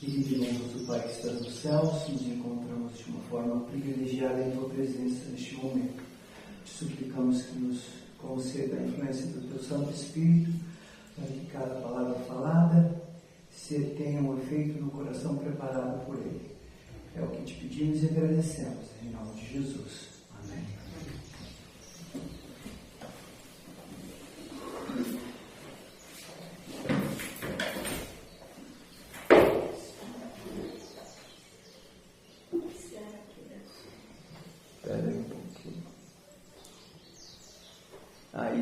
Querido e bondoso Pai que está nos céus, nos encontramos de uma forma privilegiada em Tua presença neste momento. Te suplicamos que nos conceda a influência do Teu Santo Espírito, para que cada palavra falada tenha um efeito no coração preparado por Ele. É o que te pedimos e agradecemos, em nome de Jesus. Amém.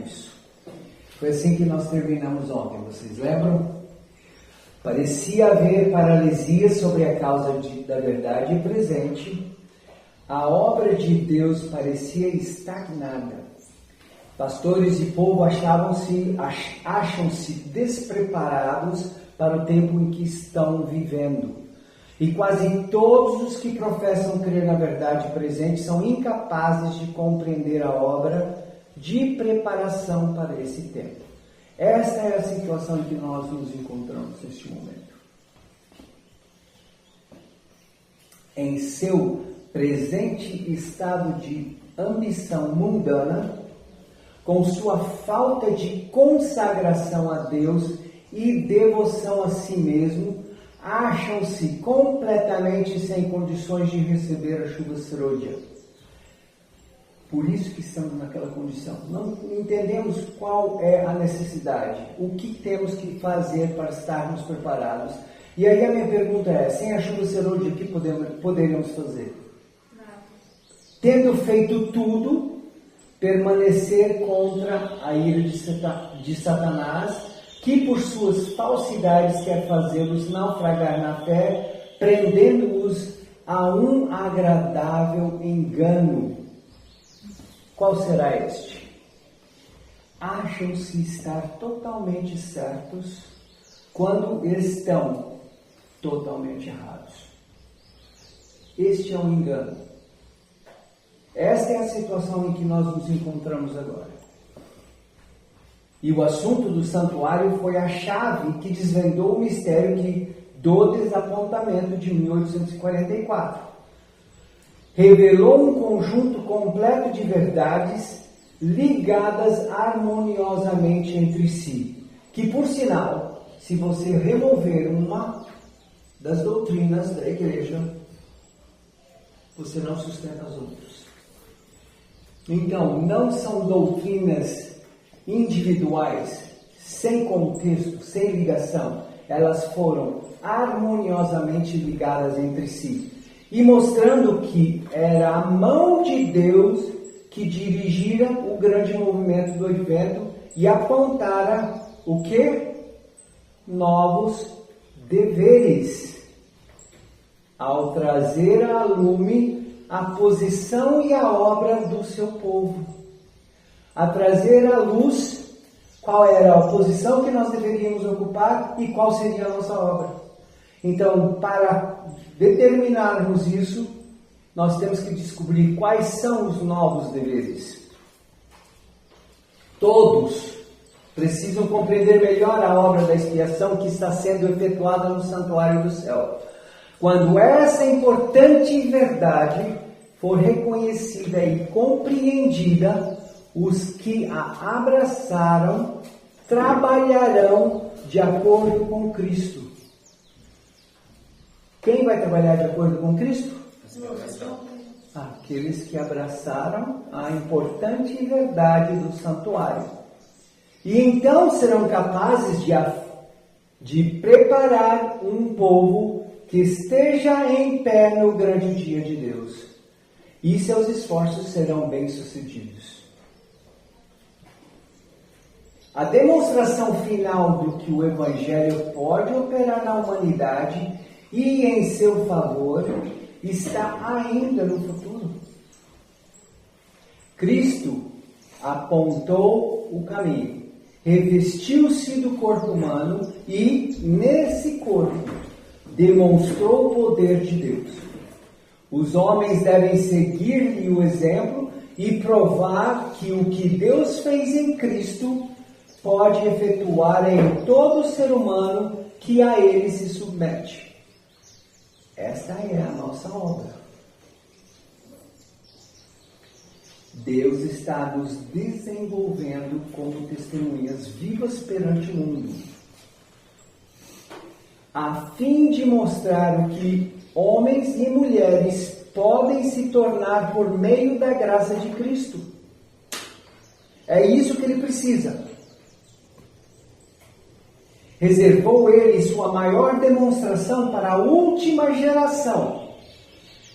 Isso. Foi assim que nós terminamos ontem, vocês lembram? Parecia haver paralisia sobre a causa da verdade presente. A obra de Deus parecia estagnada. Pastores e povo acham-se despreparados para o tempo em que estão vivendo. E quase todos os que professam crer na verdade presente são incapazes de compreender a obra de preparação para esse tempo. Esta é a situação em que nós nos encontramos neste momento. Em seu presente estado de ambição mundana, com sua falta de consagração a Deus e devoção a si mesmo, acham-se completamente sem condições de receber a chuva serôdia. Por isso que estamos naquela condição. Não entendemos qual é a necessidade, o que temos que fazer para estarmos preparados. E aí a minha pergunta é, sem a chuva serôdia, o que poderíamos fazer? Nada. Tendo feito tudo, permanecer contra a ira de Satanás, que por suas falsidades quer fazê-los naufragar na fé, prendendo-os a um agradável engano. Qual será este? Acham-se estar totalmente certos quando estão totalmente errados. Este é um engano. Esta é a situação em que nós nos encontramos agora. E o assunto do santuário foi a chave que desvendou o mistério do desapontamento de 1844. Revelou um conjunto completo de verdades ligadas harmoniosamente entre si, que, por sinal, se você remover uma das doutrinas da igreja, você não sustenta as outras. Então, não são doutrinas individuais, sem contexto, sem ligação. Elas foram harmoniosamente ligadas entre si. E mostrando que era a mão de Deus que dirigira o grande movimento do evento e apontara o quê? Novos deveres. Ao trazer à lume a posição e a obra do seu povo. A trazer à luz qual era a posição que nós deveríamos ocupar e qual seria a nossa obra. Então, para determinarmos isso, nós temos que descobrir quais são os novos deveres. Todos precisam compreender melhor a obra da expiação que está sendo efetuada no santuário do céu. Quando essa importante verdade for reconhecida e compreendida, os que a abraçaram trabalharão de acordo com Cristo. Quem vai trabalhar de acordo com Cristo? Aqueles que abraçaram a importante verdade do santuário. E então serão capazes de preparar um povo que esteja em pé no grande dia de Deus. E seus esforços serão bem-sucedidos. A demonstração final do que o Evangelho pode operar na humanidade e em seu favor está ainda no futuro. Cristo apontou o caminho, revestiu-se do corpo humano e, nesse corpo, demonstrou o poder de Deus. Os homens devem seguir-lhe o exemplo e provar que o que Deus fez em Cristo pode efetuar em todo ser humano que a ele se submete. Esta é a nossa obra. Deus está nos desenvolvendo como testemunhas vivas perante o mundo, a fim de mostrar o que homens e mulheres podem se tornar por meio da graça de Cristo. É isso que ele precisa. Reservou ele sua maior demonstração para a última geração.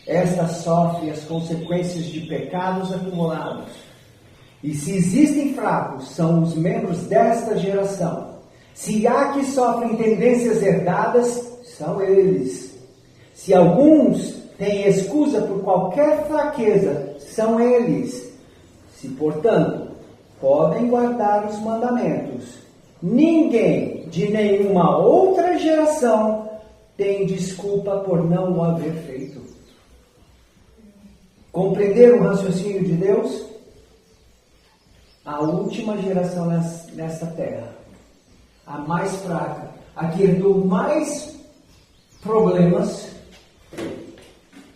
Esta sofre as consequências de pecados acumulados. E se existem fracos, são os membros desta geração. Se há que sofrem tendências herdadas, são eles. Se alguns têm escusa por qualquer fraqueza, são eles. Se, portanto, podem guardar os mandamentos, ninguém de nenhuma outra geração tem desculpa por não o haver feito. Compreender o raciocínio de Deus? A última geração nesta terra, a mais fraca, a que herdou mais problemas,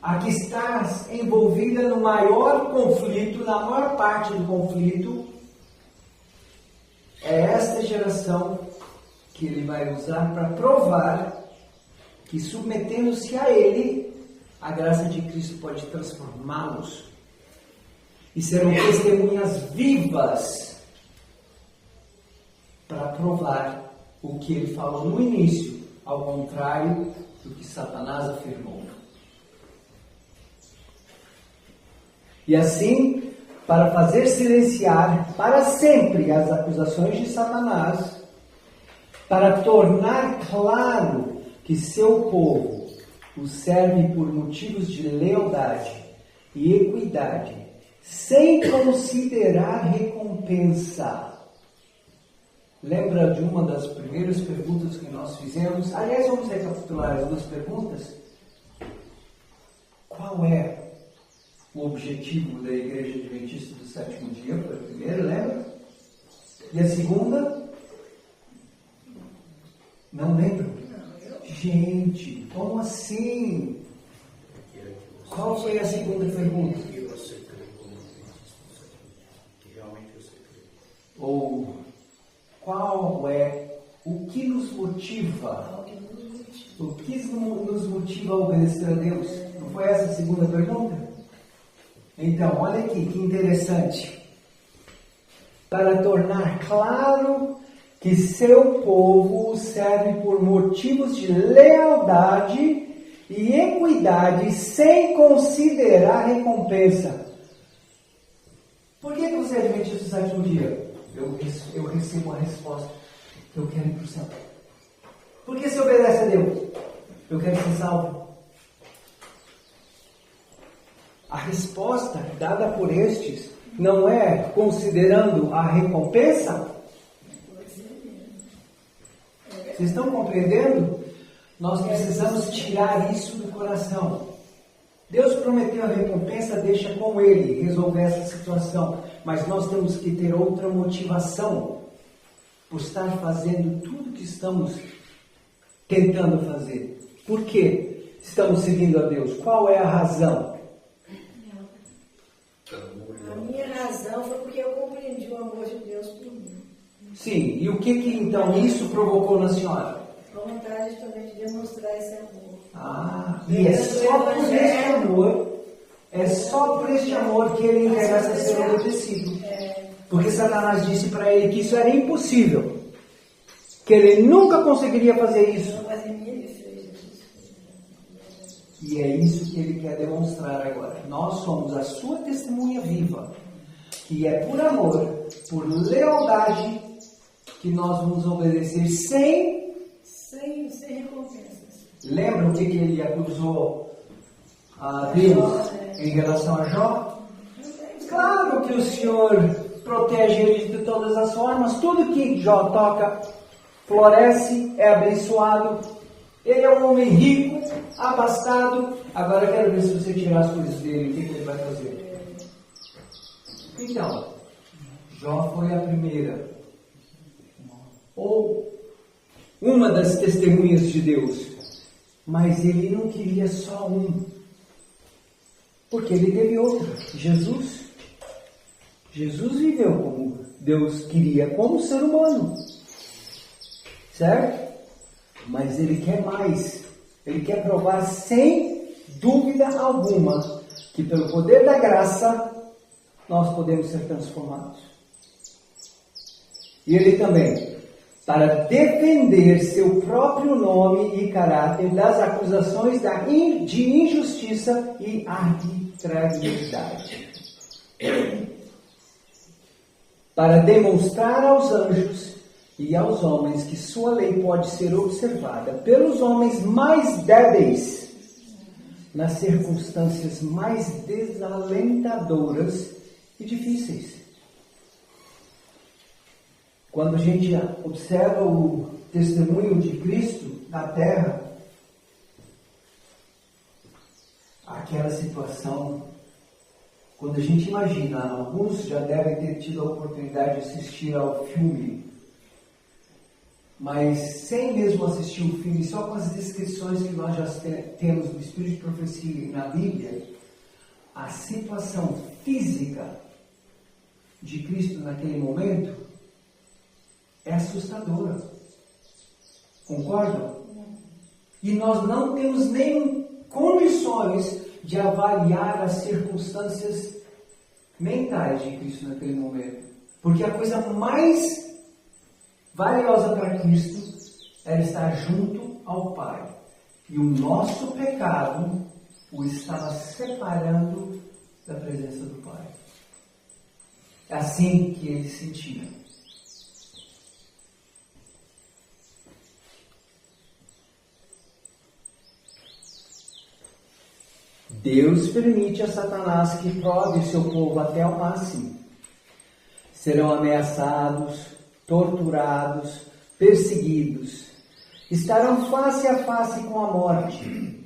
a que está envolvida no maior conflito, na maior parte do conflito, é esta geração que ele vai usar para provar que, submetendo-se a ele, a graça de Cristo pode transformá-los e serão testemunhas vivas para provar o que ele falou no início, ao contrário do que Satanás afirmou. E assim, para fazer silenciar para sempre as acusações de Satanás, para tornar claro que seu povo o serve por motivos de lealdade e equidade, sem considerar recompensa. Lembra de uma das primeiras perguntas que nós fizemos? Aliás, vamos recapitular as duas perguntas. Qual é o objetivo da Igreja Adventista do Sétimo Dia? Foi a primeira, lembra? E a segunda? Não lembro. Gente, como assim? Qual foi a segunda pergunta? Ou qual é o que nos motiva? O que nos motiva a obedecer a Deus? Não foi essa a segunda pergunta? Então, olha aqui, que interessante. Para tornar claro que seu povo o serve por motivos de lealdade e equidade, sem considerar recompensa. Por que você é adventista do sétimo dia? Eu recebo a resposta: eu quero ir para o céu. Por que você obedece a Deus? Eu quero ser salvo. A resposta dada por estes não é considerando a recompensa. Vocês estão compreendendo? Nós precisamos tirar isso do coração. Deus prometeu a recompensa, deixa com Ele resolver essa situação. Mas nós temos que ter outra motivação por estar fazendo tudo que estamos tentando fazer. Por que estamos seguindo a Deus? Qual é a razão? A minha razão foi porque eu compreendi o amor de Deus por mim. Sim, e o que então isso provocou na senhora? A vontade também de demonstrar esse amor. E é só por este amor que ele interessa ser obedecido. Porque Satanás disse para ele que isso era impossível, que ele nunca conseguiria fazer isso. E é isso que ele quer demonstrar agora. Nós somos a sua testemunha viva, que é por amor, por lealdade, que nós vamos obedecer sem recompensas. Lembra o que ele acusou a Deus em relação a Jó? Claro que o Senhor protege ele de todas as formas. Tudo que Jó toca floresce, é abençoado. Ele é um homem rico, abastado. Agora eu quero ver se você tirar as coisas dele, o que ele vai fazer. Então, Jó foi a primeira, ou uma das testemunhas de Deus, Mas ele não queria só um. Porque ele teve outro. Jesus. Jesus viveu como Deus queria, como ser humano. Certo? Mas ele quer mais. Ele quer provar sem dúvida alguma que pelo poder da graça nós podemos ser transformados. E ele também, para defender seu próprio nome e caráter das acusações de injustiça e arbitrariedade. Para demonstrar aos anjos e aos homens que sua lei pode ser observada pelos homens mais débeis nas circunstâncias mais desalentadoras e difíceis. Quando a gente observa o testemunho de Cristo na terra, aquela situação, quando a gente imagina, alguns já devem ter tido a oportunidade de assistir ao filme, mas sem mesmo assistir o filme, só com as descrições que nós já temos no Espírito de Profecia e na Bíblia, a situação física de Cristo naquele momento é assustadora. Concordam? E nós não temos nem condições de avaliar as circunstâncias mentais de Cristo naquele momento. Porque a coisa mais valiosa para Cristo era estar junto ao Pai. E o nosso pecado o estava separando da presença do Pai. É assim que ele sentia. Deus permite a Satanás que prove seu povo até ao máximo. Serão ameaçados, torturados, perseguidos. Estarão face a face com a morte,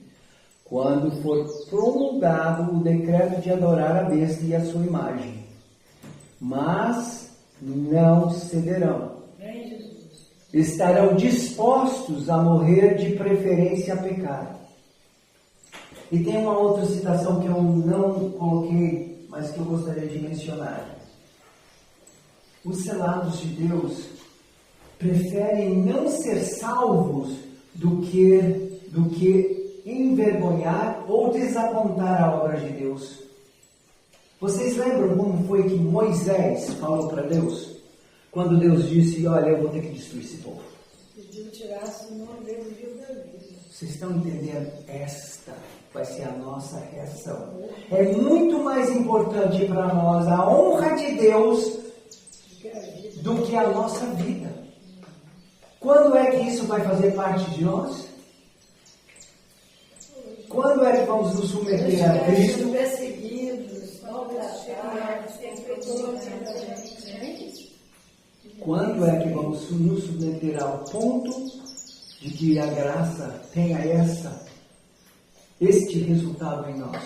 quando for promulgado o decreto de adorar a besta e a sua imagem. Mas não cederão. Estarão dispostos a morrer, de preferência a pecar. E tem uma outra citação que eu não coloquei, mas que eu gostaria de mencionar. Os selados de Deus preferem não ser salvos do que envergonhar ou desapontar a obra de Deus. Vocês lembram como foi que Moisés falou para Deus? Quando Deus disse, olha, eu vou ter que destruir esse povo. Pediu tirasse o nome dele do livro da vida. Vocês estão entendendo? Esta vai ser a nossa reação. É muito mais importante para nós a honra de Deus do que a nossa vida. Quando é que isso vai fazer parte de nós? Quando é que vamos nos submeter a Cristo? Perseguidos, maltratados, Quando é que vamos nos submeter ao ponto de que a graça tenha este resultado em nós?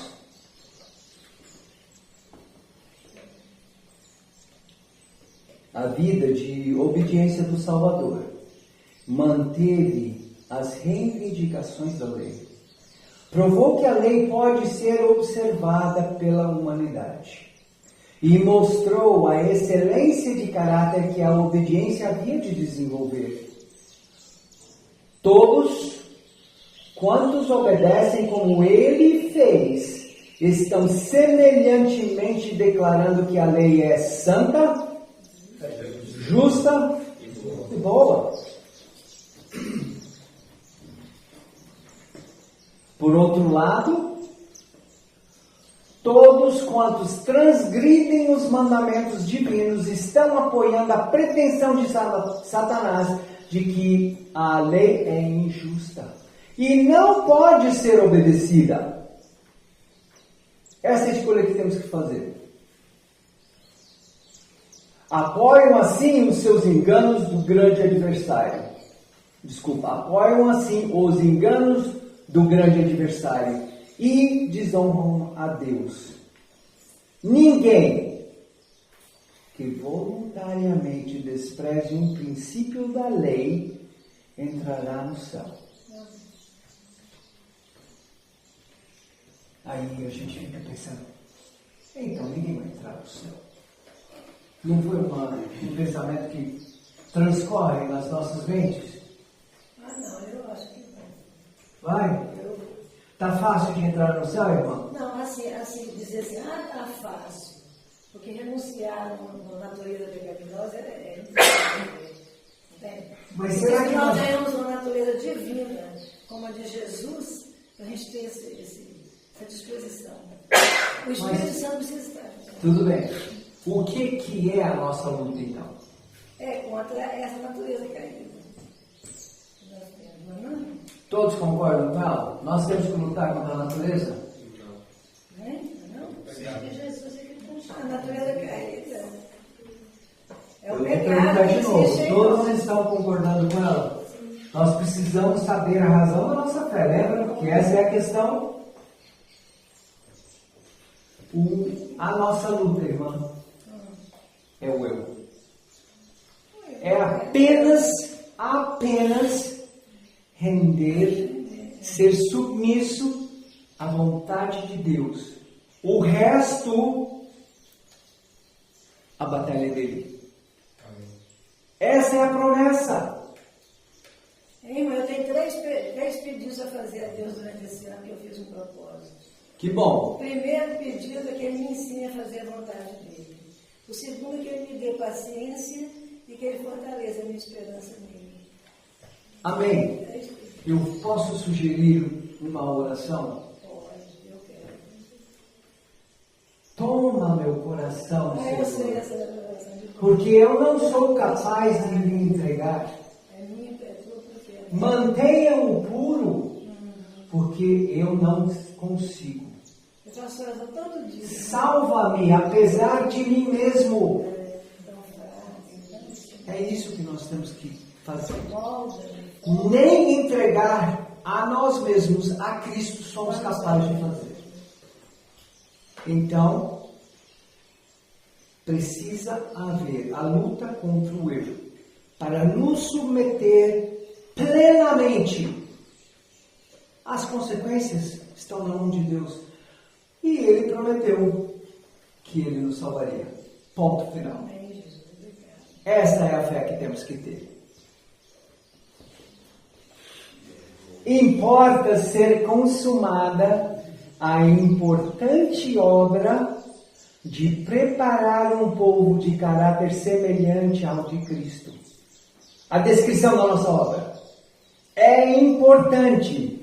A vida de obediência do Salvador manteve as reivindicações da lei. Provou que a lei pode ser observada pela humanidade. E mostrou a excelência de caráter que a obediência havia de desenvolver. Todos quantos obedecem como ele fez, estão semelhantemente declarando que a lei é santa, justa e boa. Por outro lado, todos quantos transgridem os mandamentos divinos estão apoiando a pretensão de Satanás de que a lei é injusta e não pode ser obedecida. Essa é a escolha que temos que fazer. Apoiam assim os seus enganos do grande adversário. Apoiam assim os enganos do grande adversário e desonram a Deus. Ninguém que voluntariamente despreze um princípio da lei entrará no céu. Aí a gente fica pensando, então ninguém vai entrar no céu. Não foi um pensamento que transcorre nas nossas mentes? Ah, não, eu acho que Vai? Tá fácil de entrar no céu, irmão? não, assim, dizer assim, tá fácil. Porque renunciar à natureza pecaminosa é entende? Mas Porque será se que nós nós... temos uma natureza divina, como a de Jesus, a gente tem essa disposição. O Espírito Santo precisa estar. Tudo bem. O que é a nossa luta, então? É contra essa natureza caída. Nós temos, não é? Todos concordam com ela? Nós temos que lutar contra a natureza? Né? Não? Porque Jesus é que funciona. A natureza caída é Eu o vou pecado perguntar de que novo. existe em Todos nós. estão concordando com ela? Nós precisamos saber a razão da nossa fé. Lembra que essa é a questão? A nossa luta, irmã, é o eu. É apenas render, ser submisso à vontade de Deus. O resto, a batalha é dele. Essa é a promessa. Irmão, eu tenho três pedidos a fazer a Deus durante esse ano que eu fiz um propósito. Que bom. O primeiro pedido é que Ele me ensine a fazer a vontade dEle. O segundo é que Ele me dê paciência e que Ele fortaleça a minha esperança nele. Amém. Eu posso sugerir uma oração? Pode, eu quero. Toma meu coração, Eu sei Senhor, essa oração de porque eu não sou capaz de me entregar. É minha, é tua, porque Mantenha-o puro, porque eu não consigo. eu faço oração todo dia. Salva-me, apesar de mim mesmo. Tão fácil, É isso que nós temos que fazer. molda-me. Nem entregar a nós mesmos, a Cristo, somos capazes de fazer. Então, precisa haver a luta contra o eu, para nos submeter plenamente. As consequências estão na mão de Deus. E Ele prometeu que Ele nos salvaria. Ponto final. Amém, Jesus. Obrigado. Essa é a fé que temos que ter. Importa ser consumada a importante obra de preparar um povo de caráter semelhante ao de Cristo. A descrição da nossa obra. É importante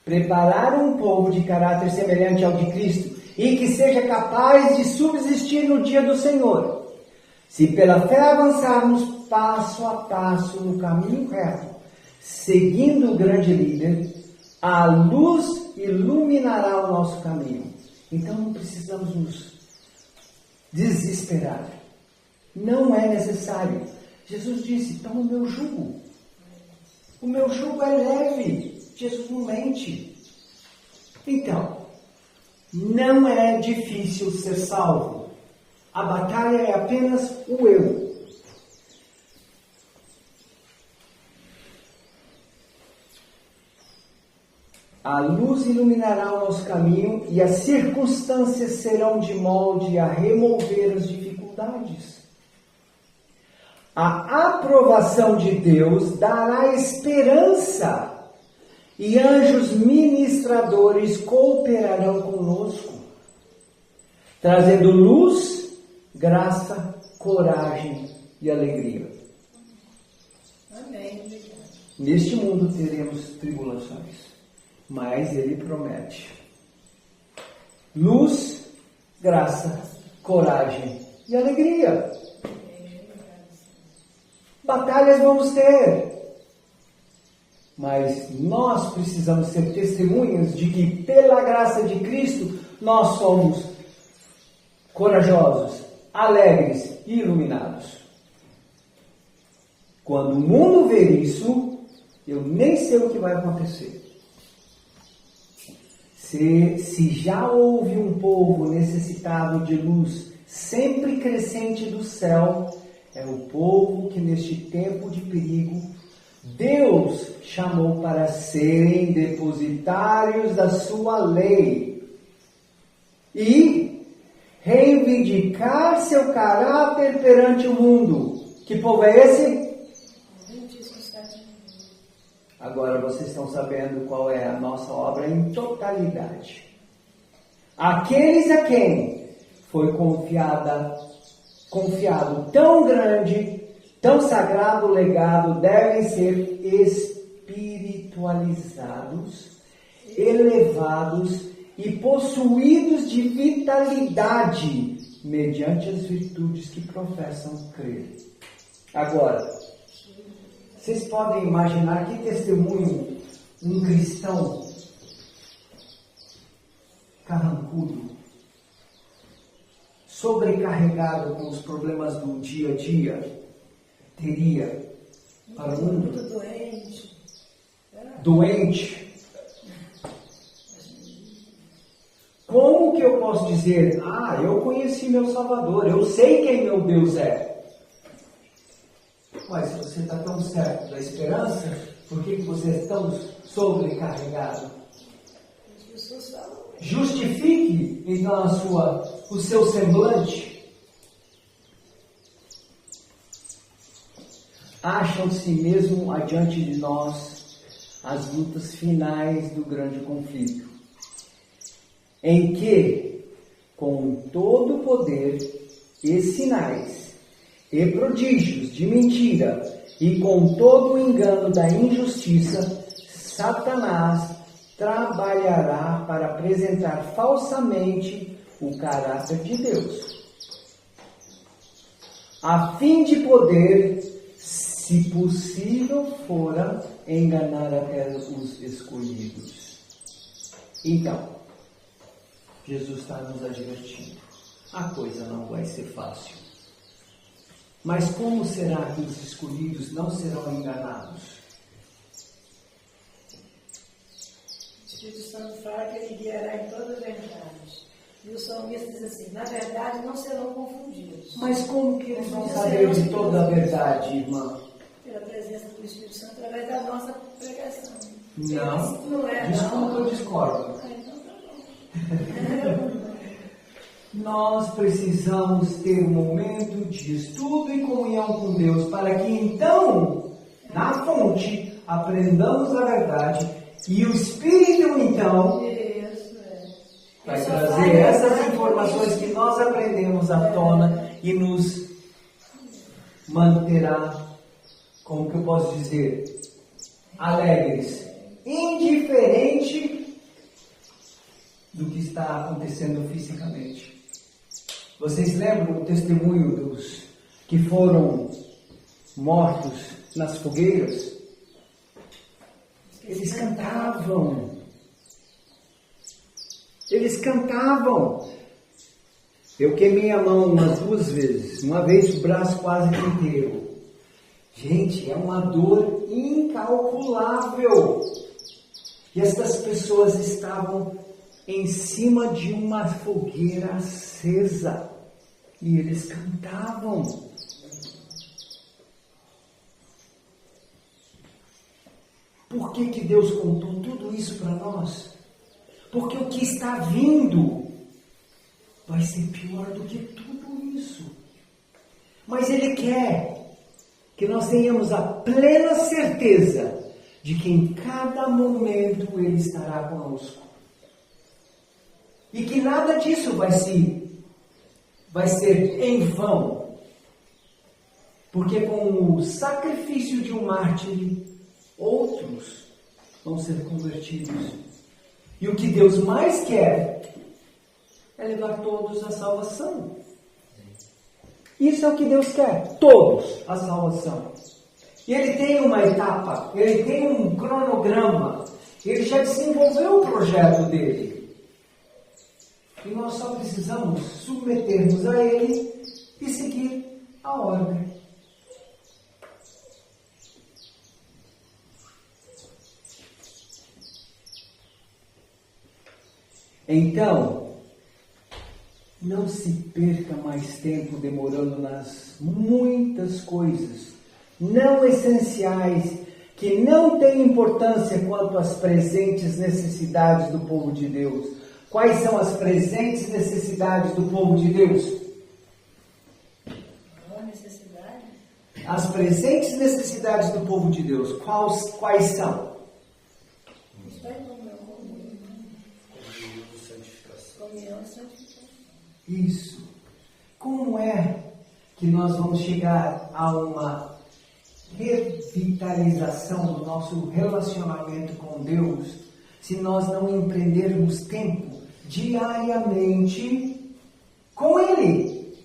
preparar um povo de caráter semelhante ao de Cristo e que seja capaz de subsistir no dia do Senhor. Se pela fé avançarmos passo a passo no caminho reto, seguindo o grande líder, a luz iluminará o nosso caminho. Então não precisamos nos desesperar. Não é necessário. Jesus disse, toma o meu jugo. O meu jugo é leve. Jesus não mente. Então, não é difícil ser salvo. A batalha é apenas o eu. A luz iluminará o nosso caminho e as circunstâncias serão de molde a remover as dificuldades. A aprovação de Deus dará esperança e anjos ministradores cooperarão conosco, trazendo luz, graça, coragem e alegria. Amém. Obrigado. Neste mundo teremos tribulações, mas Ele promete luz, graça, coragem e alegria. Batalhas vamos ter, mas nós precisamos ser testemunhas de que, pela graça de Cristo, nós somos corajosos, alegres e iluminados. Quando o mundo ver isso, eu nem sei o que vai acontecer. Se já houve um povo necessitado de luz sempre crescente do céu, é o povo que neste tempo de perigo Deus chamou para serem depositários da sua lei e reivindicar seu caráter perante o mundo. Que povo é esse? Agora vocês estão sabendo qual é a nossa obra em totalidade. Aqueles a quem foi confiado tão grande, tão sagrado legado, devem ser espiritualizados, elevados e possuídos de vitalidade mediante as virtudes que professam crer. Agora, vocês podem imaginar que testemunho um cristão carrancudo, sobrecarregado com os problemas do dia a dia, teria para o mundo? Doente. Como que eu posso dizer, eu conheci meu Salvador, eu sei quem meu Deus é? Mas se você está tão certo da esperança, por que você é tão sobrecarregado? Justifique então o seu semblante. Acham-se mesmo adiante de nós as lutas finais do grande conflito, em que, com todo o poder e sinais e prodígios de mentira e com todo o engano da injustiça, Satanás trabalhará para apresentar falsamente o caráter de Deus, a fim de poder, se possível fora, enganar até os escolhidos. Então, Jesus está nos advertindo. A coisa não vai ser fácil. Mas como será que os escolhidos não serão enganados? O Espírito Santo fala que ele guiará em toda a verdade. E o salmista diz assim, na verdade não serão confundidos. Mas como que eles vão saber de toda a verdade, irmã? Pela presença do Espírito Santo através da nossa pregação. Não é. Desculpa, eu discordo. Então tá bom. Nós precisamos ter um momento de estudo e comunhão com Deus para que então, na fonte, aprendamos a verdade e o Espírito então vai trazer essas informações que nós aprendemos à tona e nos manterá, como que eu posso dizer, alegres, indiferente do que está acontecendo fisicamente. Vocês lembram o testemunho dos que foram mortos nas fogueiras? Eles cantavam. Eles cantavam. Eu queimei a mão umas 2 vezes. Uma vez o braço quase inteiro. Gente, é uma dor incalculável. E estas pessoas estavam em cima de uma fogueira acesa. E eles cantavam. Por que Deus contou tudo isso para nós? Porque o que está vindo vai ser pior do que tudo isso. Mas Ele quer que nós tenhamos a plena certeza de que em cada momento Ele estará conosco. E que nada disso vai ser em vão. Porque com o sacrifício de um mártir, outros vão ser convertidos. E o que Deus mais quer é levar todos à salvação. Isso é o que Deus quer, todos à salvação. E Ele tem uma etapa, Ele tem um cronograma, Ele já desenvolveu o projeto dele. E nós só precisamos submetermos a Ele e seguir a ordem. Então, não se perca mais tempo demorando nas muitas coisas não essenciais que não tem importância quanto às presentes necessidades do povo de Deus. Quais são as presentes necessidades do povo de Deus? Necessidade? As presentes necessidades do povo de Deus, quais são? Comunhão e santificação. Isso. Como é que nós vamos chegar a uma revitalização do nosso relacionamento com Deus se nós não empreendermos tempo diariamente com Ele?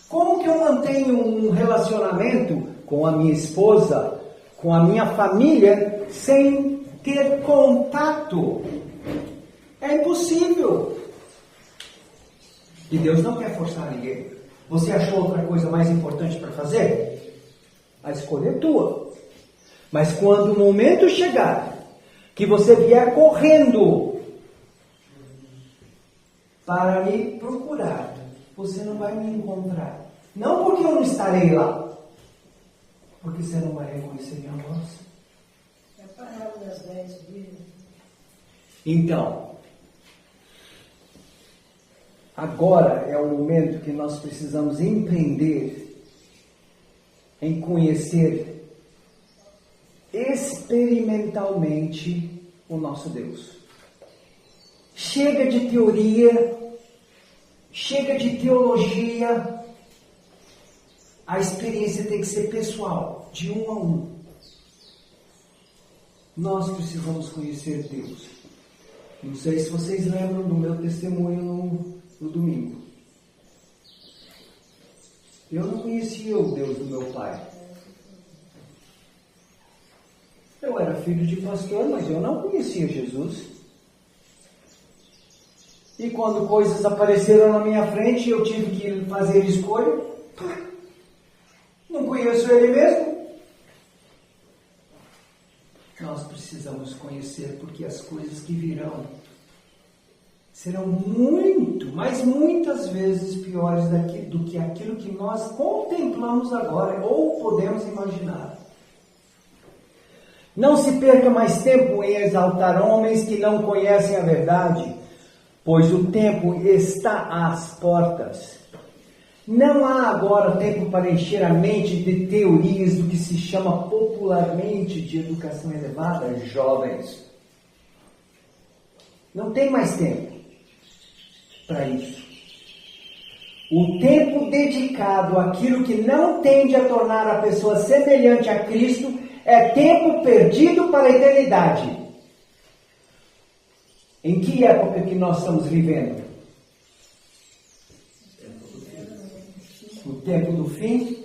Como que eu mantenho um relacionamento com a minha esposa, com a minha família, sem ter contato? É impossível. E Deus não quer forçar ninguém. Você achou outra coisa mais importante para fazer? A escolha é tua. Mas quando o momento chegar, que você vier correndo para me procurar, você não vai me encontrar. Não porque eu não estarei lá, porque você não vai reconhecer minha voz. É a parábola das 10 virgens. Então, agora é o momento que nós precisamos empreender em conhecer experimentalmente o nosso Deus. Chega de teoria, chega de teologia. A experiência tem que ser pessoal, de um a um. Nós precisamos conhecer Deus. Não sei se vocês lembram do meu testemunho no domingo. Eu não conhecia o Deus do meu pai. Eu era filho de pastor, mas eu não conhecia Jesus. E quando coisas apareceram na minha frente, eu tive que fazer escolha. Não conheço Ele mesmo. Nós precisamos conhecer, porque as coisas que virão serão muito, mas muitas vezes piores do que aquilo que nós contemplamos agora ou podemos imaginar. Não se perca mais tempo em exaltar homens que não conhecem a verdade, pois o tempo está às portas. Não há agora tempo para encher a mente de teorias do que se chama popularmente de educação elevada, jovens. Não tem mais tempo para isso. O tempo dedicado àquilo que não tende a tornar a pessoa semelhante a Cristo é tempo perdido para a eternidade. Em que época que nós estamos vivendo? O tempo do fim,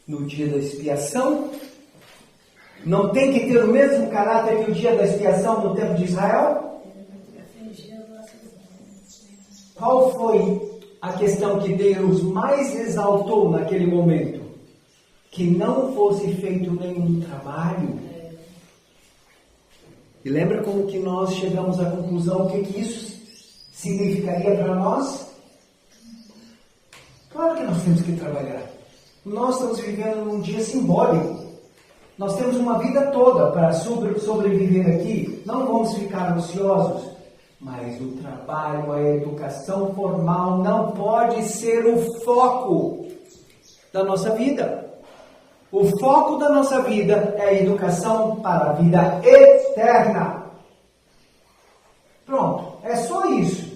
no dia da expiação. Não tem que ter o mesmo caráter que o dia da expiação no tempo de Israel? Qual foi a questão que Deus mais exaltou naquele momento? Que não fosse feito nenhum trabalho. E lembra como que nós chegamos à conclusão, o que isso significaria para nós? Claro que nós temos que trabalhar. Nós estamos vivendo num dia simbólico. Nós temos uma vida toda para sobreviver aqui. Não vamos ficar ansiosos. Mas o trabalho, a educação formal não pode ser o foco da nossa vida. O foco da nossa vida é a educação para a vida eterna. Pronto, é só isso.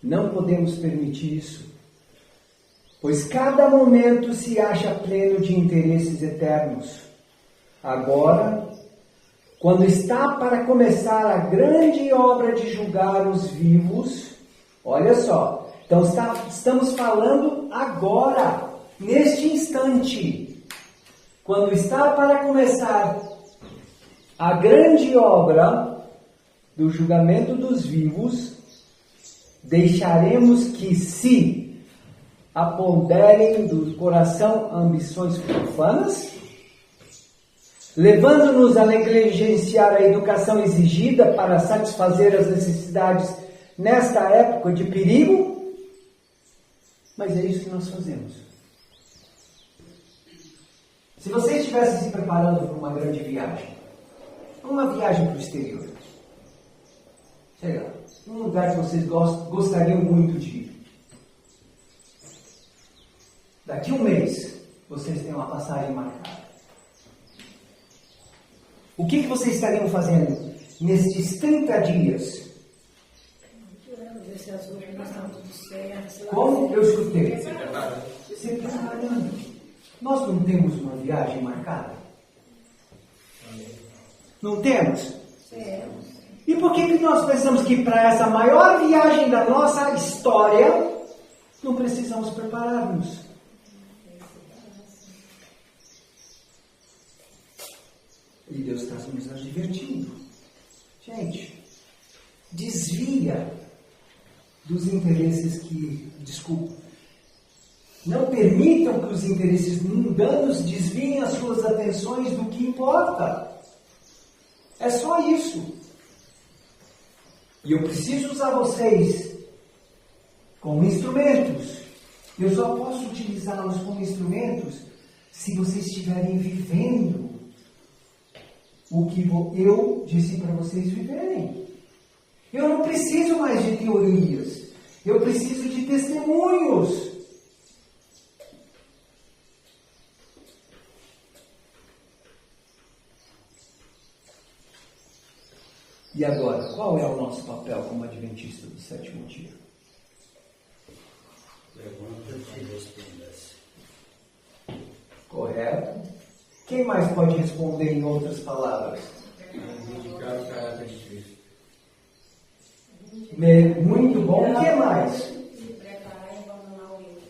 Não podemos permitir isso, pois cada momento se acha pleno de interesses eternos. Agora, quando está para começar a grande obra de julgar os vivos, olha só, então estamos falando agora, neste instante, quando está para começar a grande obra do julgamento dos vivos, deixaremos que se apoderem do coração ambições profanas, levando-nos a negligenciar a educação exigida para satisfazer as necessidades nesta época de perigo, mas é isso que nós fazemos. Se você estivesse se preparando para uma grande viagem, uma viagem para o exterior, sei lá, um lugar que vocês gostariam muito de ir. Daqui a um mês, vocês têm uma passagem marcada. O que vocês estariam fazendo nesses 30 dias? Ver se as roupas estão tudo certo. Como eu escutei? Se preparando. Nós não temos uma viagem marcada? Não temos? Temos. E por que nós pensamos que para essa maior viagem da nossa história, não precisamos preparar-nos? E Deus está nos advertindo. Gente, desvia dos interesses não permitam que os interesses mundanos desviem as suas atenções do que importa. É só isso. E eu preciso usar vocês como instrumentos. Eu só posso utilizá-los como instrumentos se vocês estiverem vivendo o que eu disse para vocês viverem. Eu não preciso mais de teorias. Eu preciso de testemunhos. E agora, qual é o nosso papel como adventista do sétimo dia? Levanta-te e responda-se. Correto? Quem mais pode responder em outras palavras? Reivindicar o caráter de Cristo. Muito bom. O que mais? Se preparar e abandonar o erro.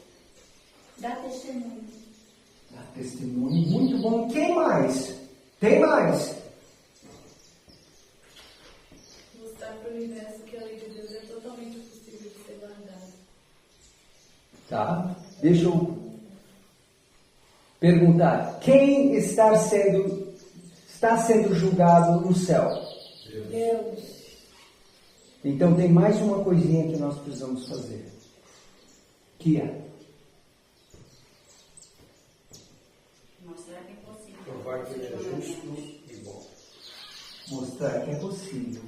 Dá testemunho. Dá testemunho. Muito bom. Quem mais? Tem mais? Mostrar para o universo que a lei de Deus é totalmente possível de ser guardada. Tá. Deixa eu perguntar. Quem está sendo julgado no céu? Deus. Então tem mais uma coisinha que nós precisamos fazer. Que é? Mostrar que é possível. Provar que ele é justo e bom. Mostrar que é possível,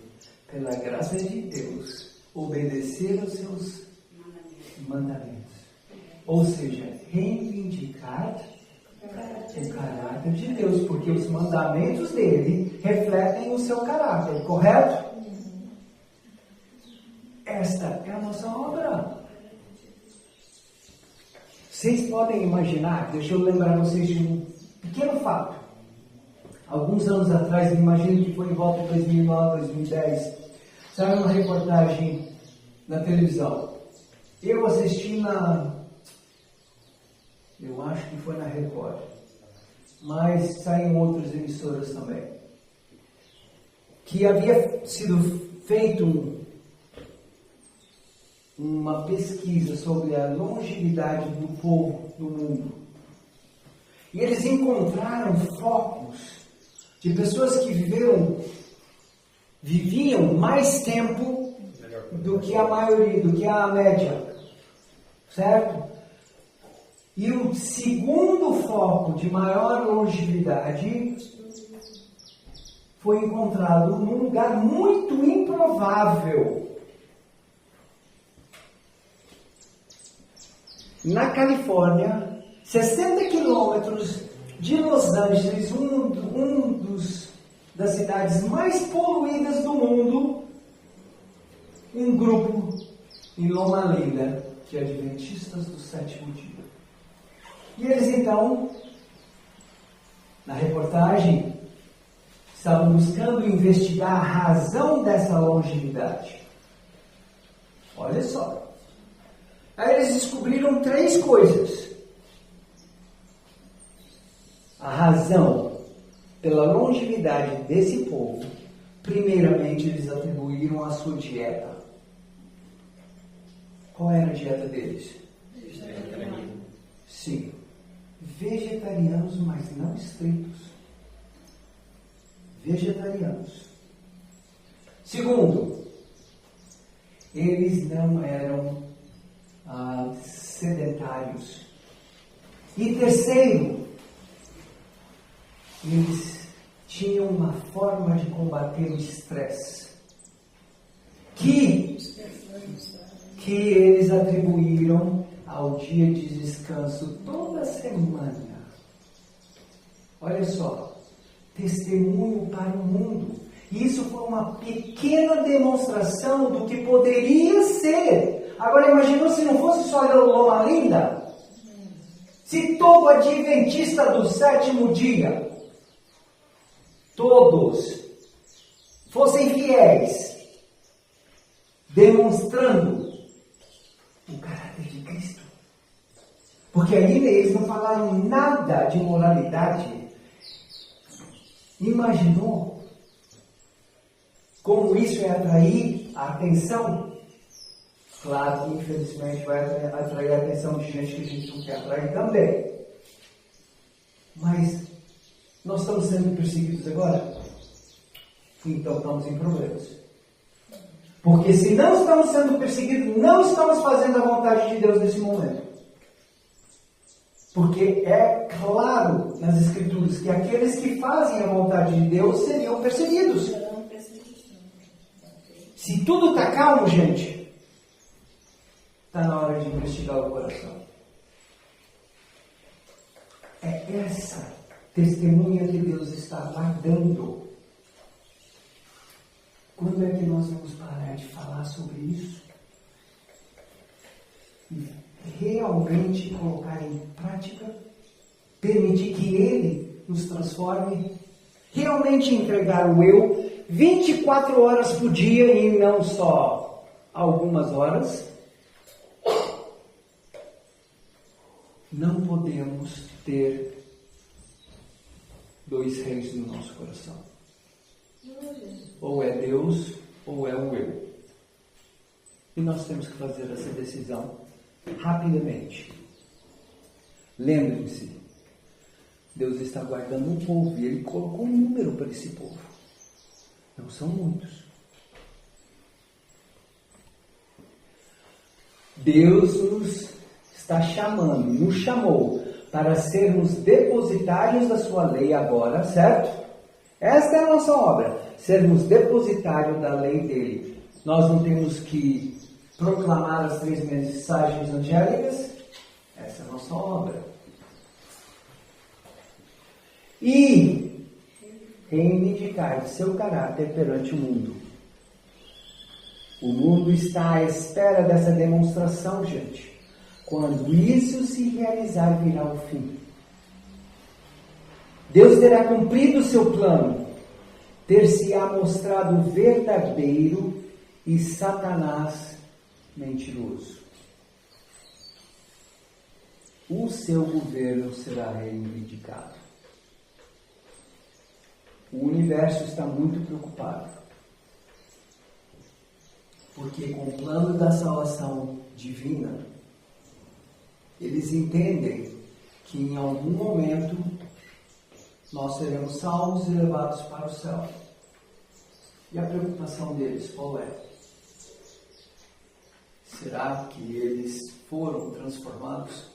pela graça de Deus, obedecer aos seus mandamentos. Ou seja, reivindicar o caráter de Deus, porque os mandamentos dele refletem o seu caráter, correto? Esta é a nossa obra. Vocês podem imaginar, deixa eu lembrar vocês de um pequeno fato. Alguns anos atrás, imagino que foi em volta de 2009, 2010, saiu uma reportagem na televisão. Eu assisti eu acho que foi na Record, mas saiu em outras emissoras também, que havia sido feito uma pesquisa sobre a longevidade do povo do mundo. E eles encontraram focos de pessoas que viviam mais tempo do que a maioria, do que a média. Certo? E o segundo foco de maior longevidade foi encontrado num lugar muito improvável. Na Califórnia, 60 quilômetros de Los Angeles, das cidades mais poluídas do mundo, um grupo em Loma Linda, de adventistas do sétimo dia. E eles então, na reportagem, estavam buscando investigar a razão dessa longevidade. Olha só. Aí eles descobriram 3 coisas. A razão pela longevidade desse povo, primeiramente eles atribuíram à sua dieta. Qual era a dieta deles? Sim. Vegetarianos, mas não estritos. Vegetarianos. Segundo, Eles não eram sedentários. E terceiro, eles tinham uma forma de combater o estresse que eles atribuíram ao dia de descanso toda semana. Olha só, testemunho para o mundo. Isso foi uma pequena demonstração do que poderia ser. Agora imaginou se não fosse só Loma Linda? Se todo adventista do sétimo dia, todos fossem fiéis, demonstrando o caráter de Cristo. Porque aí eles não falaram nada de moralidade. Imaginou como isso é atrair a atenção? Claro que infelizmente vai atrair a atenção de gente que a gente não quer atrair também. Mas nós estamos sendo perseguidos agora? Então estamos em problemas. Porque se não estamos sendo perseguidos, não estamos fazendo a vontade de Deus nesse momento. Porque é claro nas Escrituras que aqueles que fazem a vontade de Deus seriam perseguidos. Se tudo está calmo, gente, está na hora de investigar o coração. É essa testemunha que Deus está guardando. Quando é que nós vamos parar de falar sobre isso? E realmente colocar em prática? Permitir que Ele nos transforme? Realmente entregar o eu 24 horas por dia e não só algumas horas? Não podemos ter dois reis no nosso coração. Ou é Deus, ou é o eu. E nós temos que fazer essa decisão rapidamente. Lembrem-se, Deus está guardando um povo e Ele colocou um número para esse povo. Não são muitos. Deus nos está chamando, nos chamou para sermos depositários da sua lei agora, certo? Esta é a nossa obra, sermos depositários da lei dele. Nós não temos que proclamar as 3 mensagens angélicas, essa é a nossa obra. E reivindicar seu caráter perante o mundo. O mundo está à espera dessa demonstração, gente. Quando isso se realizar, virá o fim. Deus terá cumprido o seu plano, ter-se-á mostrado verdadeiro e Satanás mentiroso. O seu governo será reivindicado. O universo está muito preocupado, porque com o plano da salvação divina, eles entendem que em algum momento nós seremos salvos e levados para o céu. E a preocupação deles qual é? Será que eles foram transformados?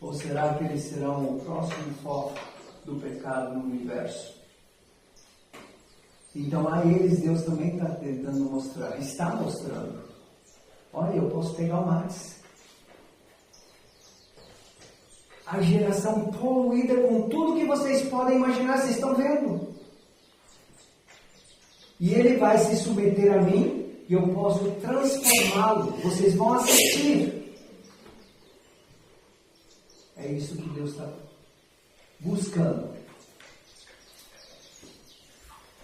Ou será que eles serão o próximo foco do pecado no universo? Então a eles Deus também está tentando mostrar, está mostrando. Olha, eu posso pegar o mais. A geração poluída com tudo que vocês podem imaginar, vocês estão vendo. E ele vai se submeter a mim e eu posso transformá-lo. Vocês vão assistir. É isso que Deus está buscando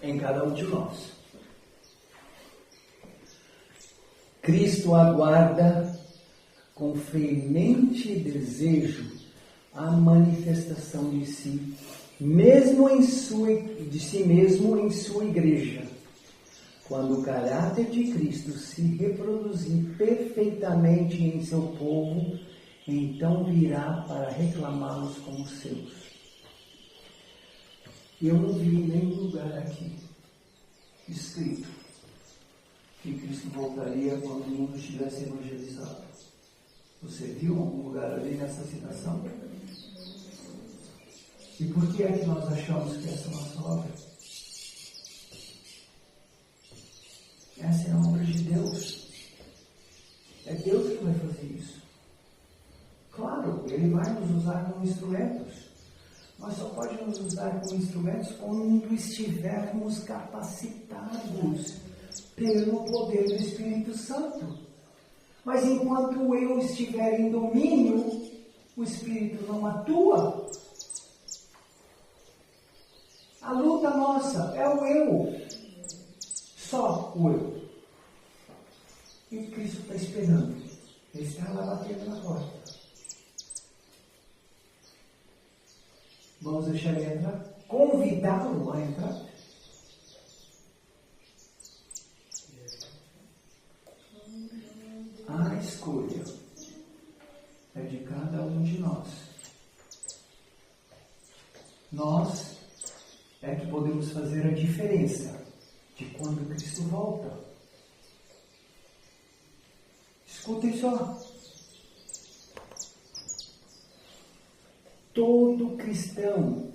em cada um de nós. Cristo aguarda com fremente desejo a manifestação de si mesmo em sua igreja. Quando o caráter de Cristo se reproduzir perfeitamente em seu povo, então virá para reclamá-los como seus. Eu não vi em nenhum lugar aqui escrito que Cristo voltaria quando o mundo estivesse evangelizado. Você viu algum lugar ali nessa citação? E por que é que nós achamos que essa é a nossa obra? Essa é a obra de Deus. É Deus que vai fazer isso. Claro, Ele vai nos usar como instrumentos. Mas só pode nos usar como instrumentos quando estivermos capacitados pelo poder do Espírito Santo. Mas enquanto eu estiver em domínio, o Espírito não atua. A luta nossa é o eu. Só o eu. E Cristo está esperando. Ele está lá batendo na porta. Vamos deixar ele entrar? Convidá-lo a entrar? A escolha é de cada um de nós. Nós é que podemos fazer a diferença de quando Cristo volta. Escutem só. Todo cristão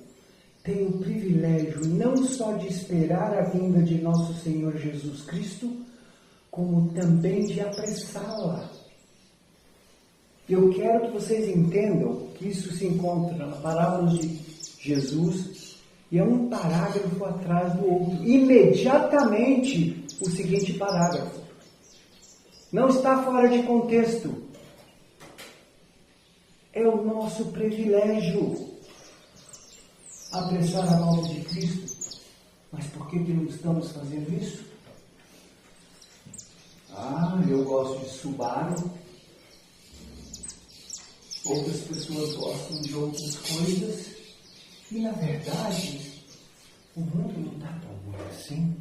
tem o privilégio não só de esperar a vinda de nosso Senhor Jesus Cristo, como também de apressá-la. Eu quero que vocês entendam que isso se encontra na parábola de Jesus e é um parágrafo atrás do outro. Imediatamente o seguinte parágrafo. Não está fora de contexto. É o nosso privilégio apressar a volta de Cristo. Mas por que não estamos fazendo isso? Eu gosto de Subaru. Outras pessoas gostam de outras coisas. E na verdade, o mundo não está tão bom assim.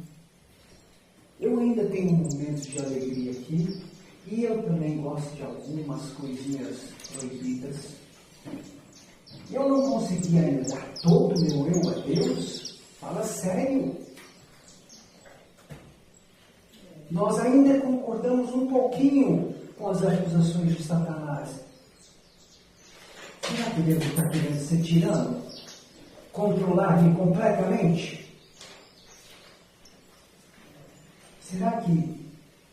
Eu ainda tenho momentos de alegria aqui. E eu também gosto de algumas coisinhas proibidas. Eu não consegui ainda dar todo o meu eu a Deus? Fala sério. Nós ainda concordamos um pouquinho com as acusações de Satanás. Será que Deus está querendo ser tirano? Controlar-me completamente? Será que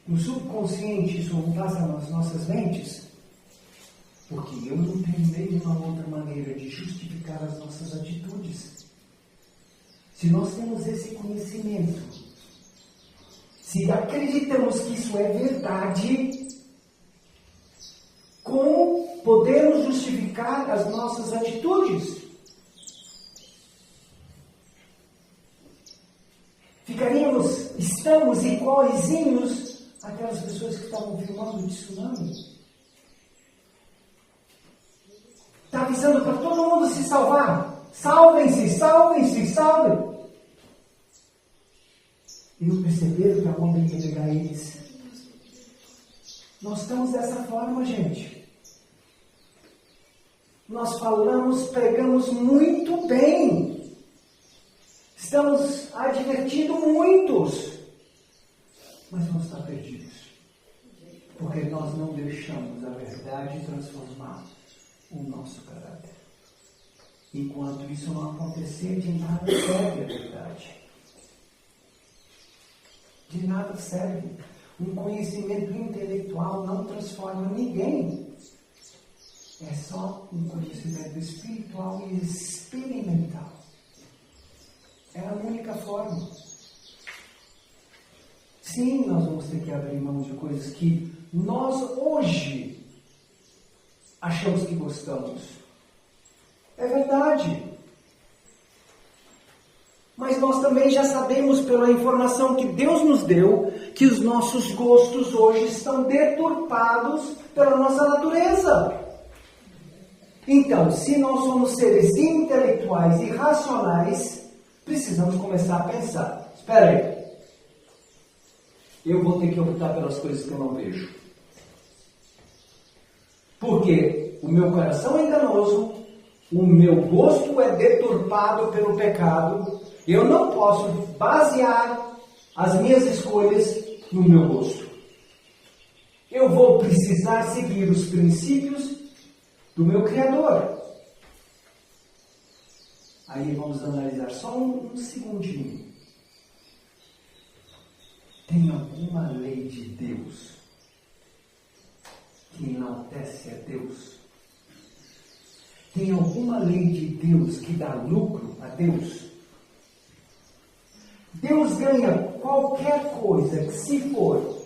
no subconsciente isso não passa nas nossas mentes? Porque eu não tenho nenhuma outra maneira de justificar as nossas atitudes. Se nós temos esse conhecimento, se acreditamos que isso é verdade, como podemos justificar as nossas atitudes? Estamos iguaizinhos àquelas pessoas que estavam filmando o tsunami. Está avisando para todo mundo se salvar. Salvem-se, salvem-se, salvem. E não perceberam que a onda ia pegar eles. Nós estamos dessa forma, gente. Nós falamos, pregamos muito bem. Estamos advertindo muitos. Mas vamos estar perdidos. Porque nós não deixamos a verdade transformar o nosso caráter. Enquanto isso não acontecer, de nada serve a verdade. De nada serve. Um conhecimento intelectual não transforma ninguém. É só um conhecimento espiritual e experimental. É a única forma. Sim, nós vamos ter que abrir mão de coisas que nós hoje achamos que gostamos. É verdade. Mas nós também já sabemos pela informação que Deus nos deu que os nossos gostos hoje estão deturpados pela nossa natureza. Então, se nós somos seres intelectuais e racionais, precisamos começar a pensar. Espera aí. Eu vou ter que optar pelas coisas que eu não vejo. Porque o meu coração é enganoso, o meu gosto é deturpado pelo pecado, eu não posso basear as minhas escolhas no meu rosto. Eu vou precisar seguir os princípios do meu Criador. Aí vamos analisar só um segundinho. Tem alguma lei de Deus que enaltece a Deus? Tem alguma lei de Deus que dá lucro a Deus? Deus ganha qualquer coisa que, se for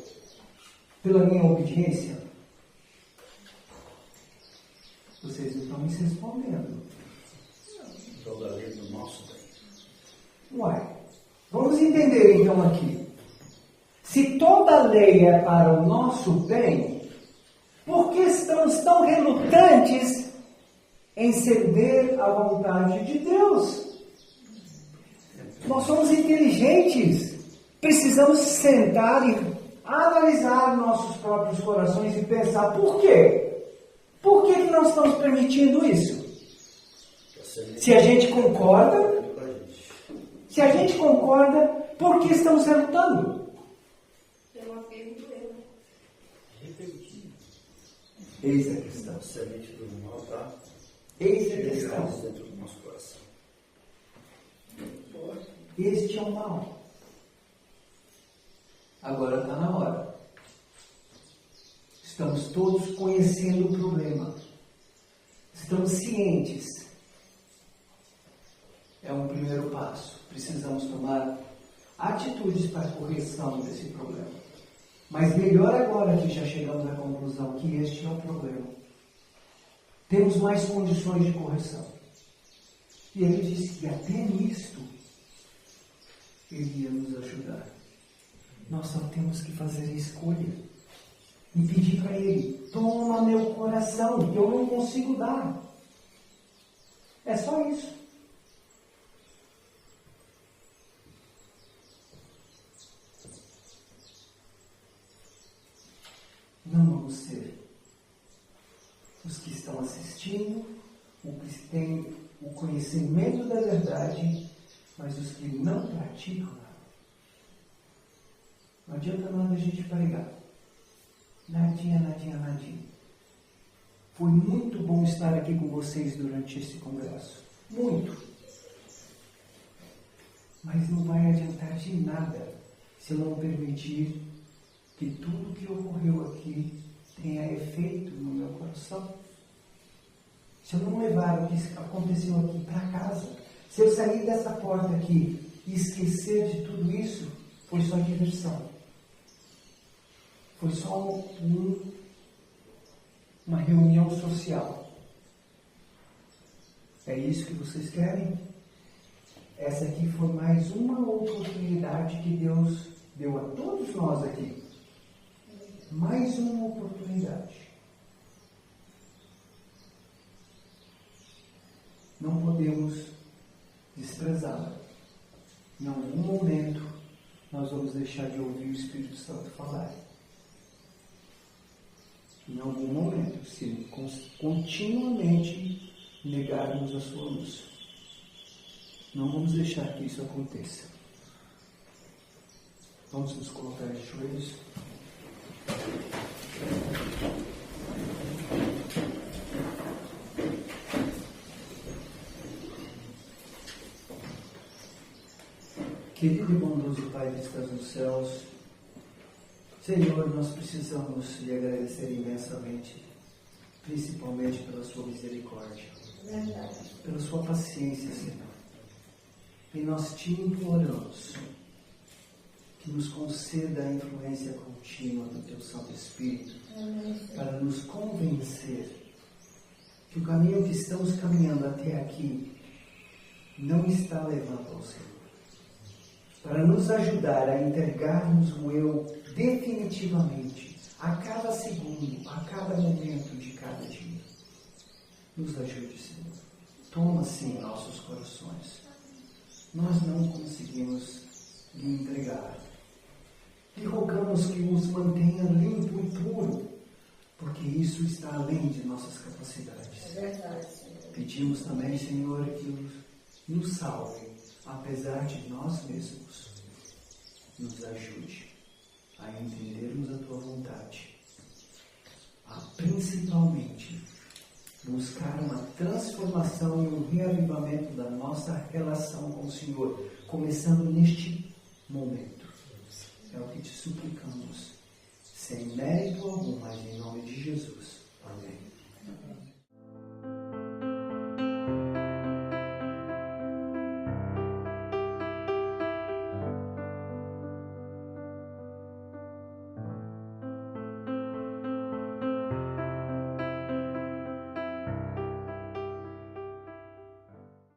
pela minha obediência? Vocês não estão me respondendo. Toda a lei do nosso bem. Uai, vamos entender então aqui. Se toda lei é para o nosso bem, por que estamos tão relutantes em ceder à vontade de Deus? Nós somos inteligentes. Precisamos sentar e analisar nossos próprios corações e pensar por quê? Por que nós estamos permitindo isso? Se a gente concorda, por que estamos relutando? Tem um apego do eu. Eis a questão. A semente do mal está Eis a questão. dentro do nosso coração. Este é o mal. Agora está na hora. Estamos todos conhecendo o problema. Estamos cientes. É um primeiro passo. Precisamos tomar atitudes para a correção desse problema. Mas melhor agora que já chegamos à conclusão que este é o problema. Temos mais condições de correção. E ele disse que até nisto ele ia nos ajudar. Nós só temos que fazer a escolha e pedir para ele: toma meu coração, que eu não consigo dar. É só isso. Não vamos ser os que estão assistindo, os que têm o conhecimento da verdade, mas os que não praticam nada. Não adianta nada a gente pregar. Nadinha. Foi muito bom estar aqui com vocês durante esse congresso. Muito. Mas não vai adiantar de nada se eu não permitir que tudo que ocorreu aqui tenha efeito no meu coração. Se eu não levar o que aconteceu aqui para casa, se eu sair dessa porta aqui e esquecer de tudo isso, foi só diversão. Foi só uma reunião social. É isso que vocês querem? Essa aqui foi mais uma oportunidade que Deus deu a todos nós aqui. Mais uma oportunidade. Não podemos desprezá-la. Em algum momento, nós vamos deixar de ouvir o Espírito Santo falar. Em algum momento, se continuamente negarmos a sua luz. Não vamos deixar que isso aconteça. Vamos nos colocar de joelhos. Querido e bondoso Pai que estás nos céus, Senhor, nós precisamos lhe agradecer imensamente, principalmente pela sua misericórdia, pela sua paciência, Senhor. E nós te imploramos que nos conceda a influência contínua do teu Santo Espírito, para nos convencer que o caminho que estamos caminhando até aqui não está levando ao Senhor. Para nos ajudar a entregarmos o eu definitivamente, a cada segundo, a cada momento de cada dia. Nos ajude, Senhor. Toma, sim, nossos corações. Nós não conseguimos lhe entregar. E rogamos que os mantenha limpo e puro, porque isso está além de nossas capacidades. É verdade, Senhor. Pedimos também, Senhor, que nos salve, apesar de nós mesmos. Nos ajude. a entendermos a Tua vontade, a principalmente buscar uma transformação e um reavivamento da nossa relação com o Senhor, começando neste momento. É o que te suplicamos, sem mérito algum, mas em nome de Jesus. Amém.